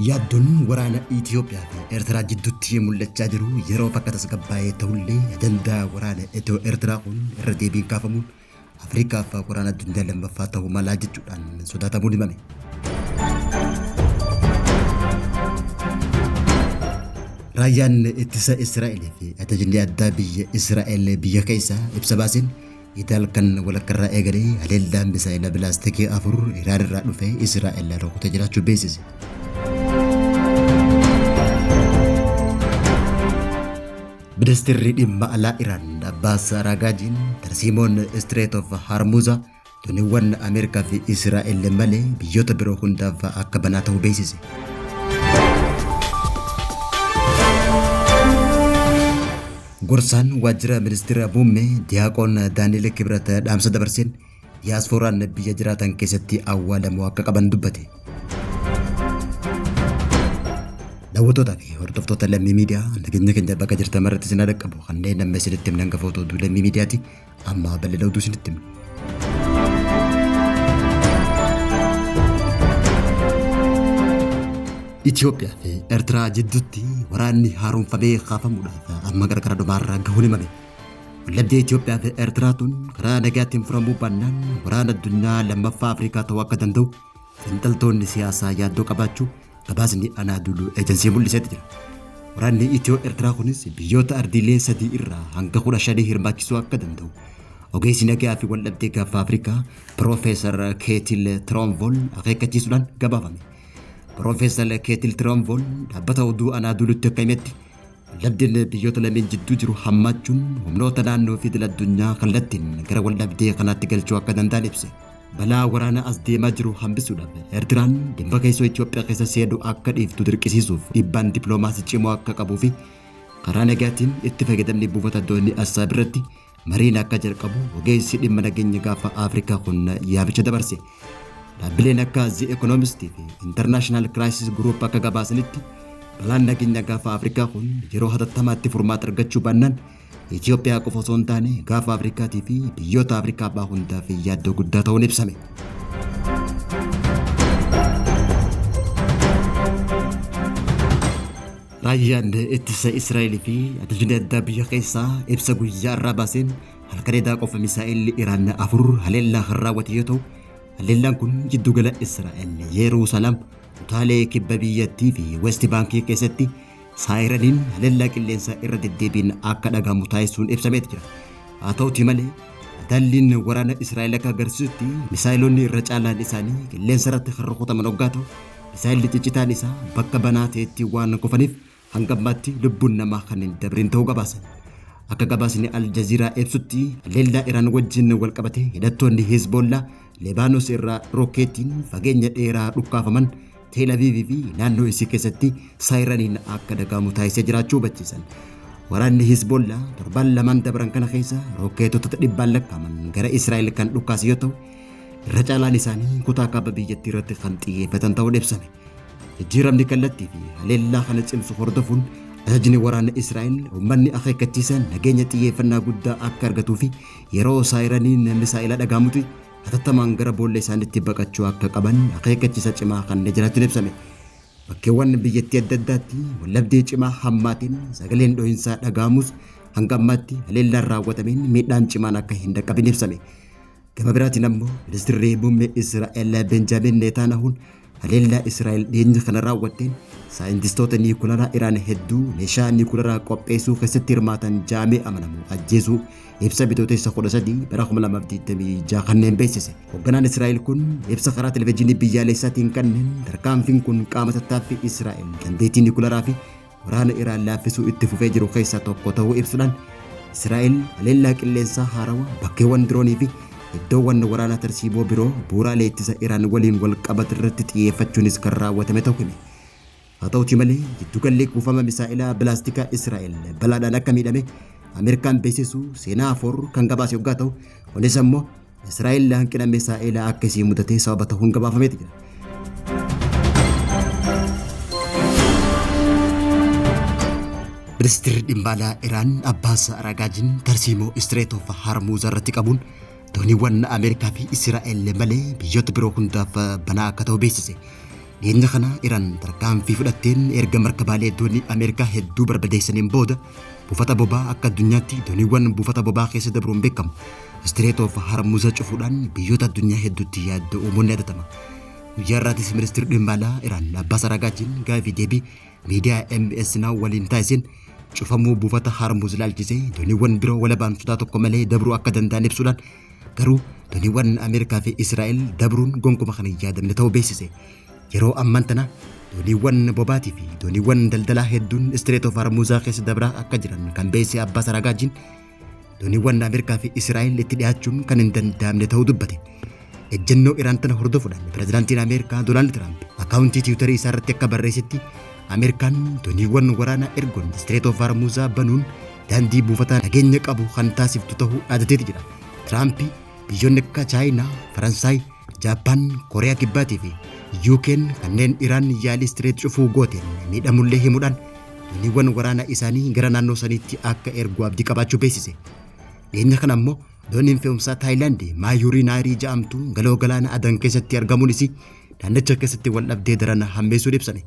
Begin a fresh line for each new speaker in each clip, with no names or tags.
Yaaddoon waraana Itoophiyaa fi Eertiraa jidduutti mul'achaa jiru yeroo fakkaata tasgabbaa'ee ta'ullee ajandaa waraana Eertiraa kun irra deebiin kaafamuun Afriikaaf waraana addunyaa lammaffaa ta'uu malaa jechuudhaan sodaatamuun himame. Raayyaan ittisa Israa'el fi ajajni addaa biyya Israa'el biyya keessaa ibsa baaseen Idaal kan walakkarraa eegalee haleellaan misaa'ila bilaastikii 4 Iraan irraa dhufe Israa'el rukutee jiraachuu beeksise. Ministeerri dhimma alaa Iraan Abbaas Araghaajiin tarsiimoon Strait of Hormuz dooniiwwan Ameerikaa fi Israa'el malee biyyoota biroo hundaaf akka banaa ta'uu beeksise. Gorsaan waajjira ministeera muummee Diyaaqoon Daani'el Kibrat dhaamsa dabarseen diyaaspooraan biyya jiraatan keessatti awwaalamuu akka qaban dubbate. Daawwattoota fi hordoftoota Lammii Miidiyaa nageenya keenya bakka jirtan maratti isin dhaqqabu kanneen nama isinitti himnan gafoota oduu Lammii Miidiyaati amma bal'ina oduu isinitti himna. Itoophiyaa fi Eertiraa jidduutti waraanni haaromfamee kaafamuudhaaf amma qarqara dhumaarra gahuun himame. Wallabdee Itoophiyaa fi Eertiraatuun karaa nagaatiin furamuu baannaan waraana addunyaa lammaffaa Afrikaa ta'uu akka danda'u xiinxaltoonni siyaasaa yaaddoo qabaachuu gabaasni Anaadolu Eejensii mul'iseeti jira. Waraanni Itiyoo-Eertiraa kunis biyyoota ardiilee 3 irraa hanga 15 hirmaachisuu akka danda'u ogeessi nagaa fi wallabdee gaafa Afrikaa Piroofeesar Keetil Tiroonvool akeekkachiisuudhaan gabaafame. Piroofeesar Keetil Tiroonvool dhaabbata oduu Anaadolutti akka himetti wallabdeen biyyoota lameen jidduu jiru hammaachuun humnoota naannoo fi idil addunyaa kallattiin gara wallabdee kanaatti galchuu akka danda'an ibse. Balaa waraana as deemaa jiru hambisuudhaaf Eertiraan dhimma keessoo Itoophiyaa keessa seenuu akka dhiiftu dirqisiisuuf dhiibbaan dippiloomaasii cimoo akka qabuu fi karaa nagaatiin itti fayyadamni buufata doonii Assaab irratti mariin akka jalqabu ogeessi dhimma nageenya gaafa Afrikaa kun yaamicha dabarse. Dhaabbileen akka The Economist fi International Crisis Group akka gabaasanitti balaan nageenya gaafa Afrikaa kun yeroo hatattamaatti furmaata argachuu baannaan Itoophiyaa qofa osoo hin taane gaafa Afrikaatii fi biyyoota Afrikaa bahaa hundaaf yaaddoo guddaa ta'uun ibsame. Raayyaan ittisa Israa'el fi ajajni addaa biyya keessaa ibsa guyyaa irraa baaseen halkan qofa misaa'illi Iraan 4 haleellaa kan raawwate yoo ta'u haleellaan kun jiddugala Israa'el Yerusaalem utaalee kibba biyyattii fi West Baankii keessatti saayiraniin haleellaa qilleensaa irra deddeebiin akka dhagahamu taasisuun ibsameet jira. Haa ta'uutii malee dalliin waraana Israa'el akka agarsiisutti misaa'ilonni irra caalaan isaanii qilleensa irratti kan rukutaman hoggaa ta'u misaa'illi ciccitaan isaa bakka banaa ta'etti waan kufaniif hanga ammaatti lubbuun namaa kan hin dabrin ta'uu gabaasan. Akka gabaasni Aljaziiraa ibsutti haleellaa Iraan wajjin wal qabate hidhattoonni Hezbollah Lebaanos irraa rookeetiin fageenya dheeraa dhukkaafaman Tel Aviv fi naannoo isii keessatti saayiraniin akka dhagahamu taasisee jiraachuu hubachiisan. Waraanni Hezbollah torban lamaan dabran kana keessa rookeetota 100 lakkaa'aman gara Israa'el kan dhukkaase yoo ta'u irra caalaan isaanii kutaa kaaba biyyattii irratti kan xiyyeeffatan ta'uun ibsame. Jijjiiramni kallattii fi haleellaa kana cimsu hordofuun ajajni waraana Israa'el uummanni akeekkachiisan nageenya xiyyeeffannaa guddaa akka argatuu fi yeroo saayiraniin misaa'ila dhagahamutti hatattamaan gara boolla isaaniitti baqachuu akka qaban akeekkachiisa cimaa kan jiraachuun ibsame. Bakkeewwan biyyattii adda addaatti wallabdee cimaa hammaatiin sagaleen dhohinsaa dhagahamus hanga ammaatti haleellaan raawwatameen miidhaan cimaan akka hin dhaqqabin ibsame. Gama biraatiin ammoo ministeerri muummee Israa'el Benjaamin Netanyahuun haleellaa Israa'el dhiyeenya kana raawwatteen saayintistoota niikuleeraa Iraan hedduu meeshaa niikuleeraa qopheessuu keessatti hirmaatan jaamee amanamu ajjeesuu ibsa bitootessa 13 bara 2026 kanneen beeksise. Hoogganaan Israa'el kun ibsa karaa televezyiinii biyyaalessaatiin kanneen tarkaanfiin kun qaama tattaaffii Israa'el dandeettii niikuleeraa fi waraana Iraan laaffisuu itti fufee jiru keessaa tokko ta'uu ibsuudhaan Israa'el haleellaa qilleensaa haarawaa bakkeewwan diroonii fi iddoowwan waraanaa tarsiimoo biroo bu'uuraalee ittisa Iraan waliin wal qabatan irratti xiyyeeffachuunis kan raawwatame ta'uu hime. Haa ta'uutii malee giddugalli kuufama misaa'ilaa bilaastikaa Israa'el balaadhaan akka miidhame Ameerikaan beeksisu seenaa 4 kan gabaase hoggaa ta'u kunis ammoo Israa'el hanqina misaa'ilaa akka isii mudatee sababa ta'uun gabaafameeti jira. Ministeerri dhimma alaa Iraan Abbaas Araghaajiin tarsiimoo Strait of Hormuz irratti qabuun dooniiwwan Ameerikaa fi Israa'el malee biyyoota biroo hundaaf banaa akka ta'u beeksise. dhiyeenya kana Iraan tarkaanfii fudhatteen erga markabaalee doonii Ameerikaa hedduu barbadeessaniin booda buufata bobaa akka addunyaatti dooniiwwan buufata bobaa keessa dabruun beekamu Strait of Hormuz cufuudhaan biyyoota addunyaa hedduutti yaaddoo uumuun ni yaadatama. Guyyaa irraatis ministeerri dhimma alaa Iraan Abbaas Araghchiin gaaffii deebii miidiyaa MBS Now waliin taasiseen cufamuu buufata Hormuz ilaalchisee dooniiwwan biroo walabaan sodaa tokko malee dabruu akka danda'an ibsuudhaan garuu dooniiwwan Ameerikaa fi Israa'el dabruun gonkumaa kan hin yaadamne ta'uu beeksise. Yeroo ammaan tana dooniiwwan bobaatii fi dooniiwwan daldalaa hedduun Strait of Hormuz keessa dabraa akka jiran kan beeksise Abbaas Araghchiin dooniiwwan Ameerikaa fi Israa'el itti dhiyaachuun kan hin danda'amne ta'uu dubbate. Ejjennoo Iraan tana hordofuudhaan pirezidaantiin Ameerikaa Doonaald Tiraamp akkaawuntii Tiwiitarii isaa irratti akka barreessetti Ameerikaan dooniiwwan waraanaa ergoon Strait of Hormuz banuun daandii buufataa nageenya qabu kan taasiftu ta'uu dhaadateeti jira. Tiraamp biyyoonni akka Chaayinaa, Faransaay, Jaappaan, Kooriyaa Kibbaatii fi UK'n kanneen Iraan yaalii Strait cufuu gooteen miidhamullee himuudhaan dooniiwwan waraanaa isaanii gara naannoo saniitti akka ergu abdii qabaachuu beeksise. Dhiyeenya kana ammoo dooniin fe'umsaa Taayilaand Maayurii Naarii jedhamtu galoo galaana Adan keessatti argamuunis daandicha keessatti wal dhabdee daran hammeessuu ibsane.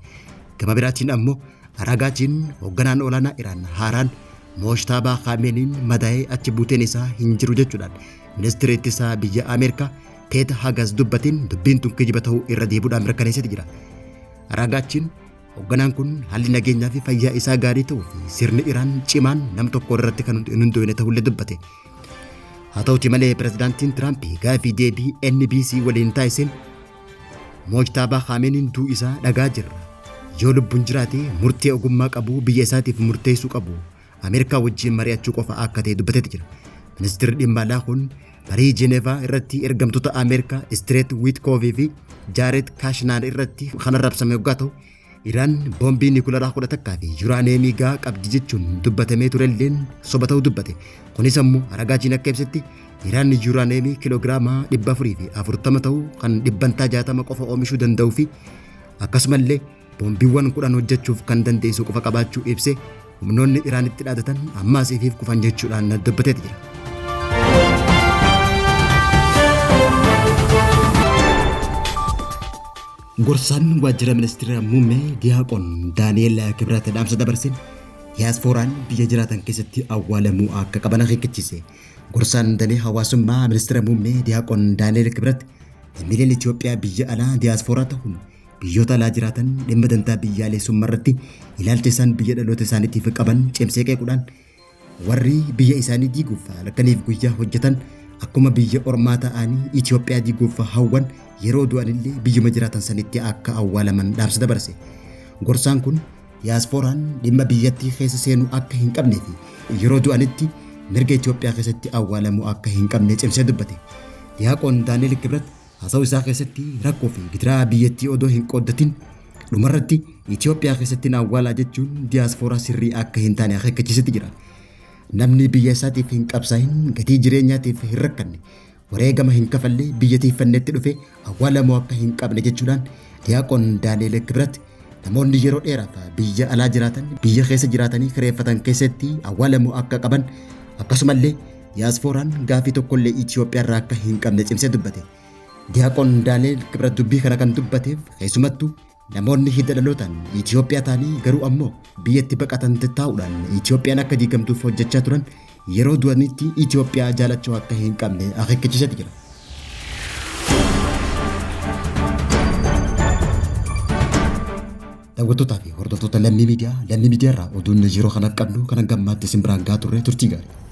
Gama biraatiin ammoo Araghchiin hoogganaan olaanaa Iraan haaraan Mojtabaa Khameeniin madaa'ee achi buuteen isaa hin jiru jechuudhaan ministeerri ittisaa biyya Ameerikaa Peet Hagas dubbateen dubbiin tun kijiba ta'uu irra deebuudhaan mirkaneessee jira. Araghchiin hoogganaan kun haalli nageenyaa fi fayyaa isaa gaarii ta'uu fi sirni Iraan cimaan nam tokko irratti kan hin hundoofne ta'ullee dubbate. Haa ta'uti malee pirezidaantiin Tiraamp gaaffii deebii NBC waliin taasiseen Mojtabaa Khameeniin du'uu isaa dhagaa jirra. Yoo lubbuun jiraate murtee ogummaa qabu biyya isaatiif murteessuu qabu Ameerikaa wajjin mari'achuu qofa akka ta'e dubbateeti jira. Ministeerri dhimma alaa kun marii Jeenevaa irratti ergamtoota Ameerikaa Strait Witkoff fi Jared Kushner irratti kan arrabsame yoggaa ta'u Iraan boombii niikuleeraa 11 fi yuuraaneemii gaa qabdi jechuun dubbatamee turelleen soba ta'uu dubbate. Kunis ammoo Araghchiin akka ibsetti Iraan yuuraaneemii kiloogiraama 440 ta'uu kan 60 qofa oomishuu danda'uu fi akkasumallee boombiiwwan 10 hojjechuuf kan dandeessu qofa qabaachuu ibse humnoonni Iraanitti dhaadatan ammaas ifiif kufan jechuudhaan dubbateeti jira. Gorsaan waajjira ministeera muummee Diyaaqoon Daani'el Kibrat dhaamsa dabarseen diyaaspooraan biyya jiraatan keessatti awwaalamuu akka qaban akeekkachiise. Gorsaan damee hawaasummaa ministeera muummee Diyaaqoon Daani'el Kibrat lammiileen Itoophiyaa biyya alaa diyaaspooraa ta'uun biyyoota alaa jiraatan dhimma dantaa biyyaalessummaa irratti ilaalcha isaan biyya dhaloota isaaniitiif qaban cimsee qeequudhaan warri biyya isaanii diiguuf halkaniif guyyaa hojjetan akkuma biyya ormaa ta'anii Itoophiyaa diiguuf hawwan yeroo du'anillee biyyuma jiraatan sanitti akka awwaalaman dhaamsa dabarse. Gorsaan kun diyaasporaan dhimma biyyattii keessa seenuu akka hin qabnee fi yeroo du'anitti mirga Itoophiyaa keessatti awwaalamuu akka hin qabne cimsee dubbate. Diyaaqoon Daani'el Kibrat haasawaa isaa keessatti rakkoo fi gidiraa biyyattii odoo hin qooddatin dhumarratti Itoophiyaa keessatti awwaalaa jechuun diyaaspooraa sirrii akka hin taane akeekkachiisetti jira. Namni biyya isaatiif hin qabsaa'in gatii jireenyaatiif hin rakkanne wareegama hin kafallee biyya tiifanneetti dhufe awwaalamuu akka hin qabne jechuudhaan Diyaaqoon Daani'el Kibrat namoonni yeroo dheeraaf biyya alaa jiraatan biyya keessa jiraatanii kireeffatan keessatti awwaalamuu akka qaban akkasumallee diyaasporaan gaafii tokkollee Itoophiyaa irraa akka hin qabne cimsee dubbate. Diyaaqoon Daani'el Kibrat dubbii kana kan dubbateef keessumattuu namoonni hidda dhalootaan Itoophiyaa ta'anii garuu ammoo biyyatti baqatan taa'uudhaan Itoophiyaan akka diigamtuuf hojjechaa turan yeroo du'anitti Itoophiyaa jaalachuu akka hin qabne akeekkachiisetti jira. Daawwattootaa fi hordoftoota Lammii Miidiyaa irraa oduun yeroo kanaaf qabnu kan gammaatti isin biraan gahaa turre turtii gaarii.